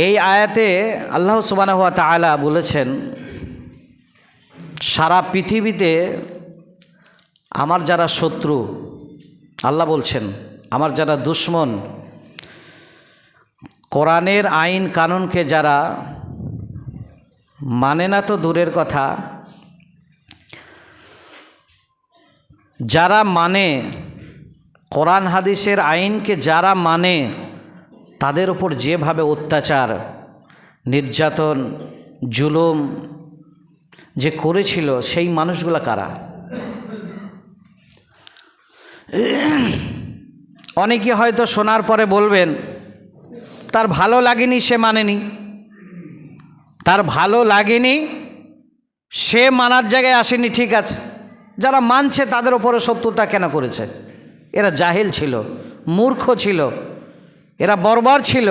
এই আয়াতে আল্লাহ সুবহানাহু ওয়া তাআলা বলেছেন, সারা পৃথিবীতে আমার যারা শত্রু, আল্লাহ বলছেন আমার যারা দুশ্মন, কোরআনের আইন কানুনকে যারা মানে না তো দূরের কথা, যারা মানে কোরআন হাদিসের আইনকে যারা মানে, তাদের উপর যেভাবে অত্যাচার নির্যাতন জুলুম যে করেছিল, সেই মানুষগুলো কারা? অনেকে হয়তো শোনার পরে বলবেন তার ভালো লাগেনি, সে মানেনি। তার ভালো লাগেনি, সে মানার জায়গায় আসেনি, ঠিক আছে। যারা মানছে তাদের উপরে শত্রুতা কেন করেছে? এরা জাহিল ছিল, মূর্খ ছিল, এরা বর্বর ছিল।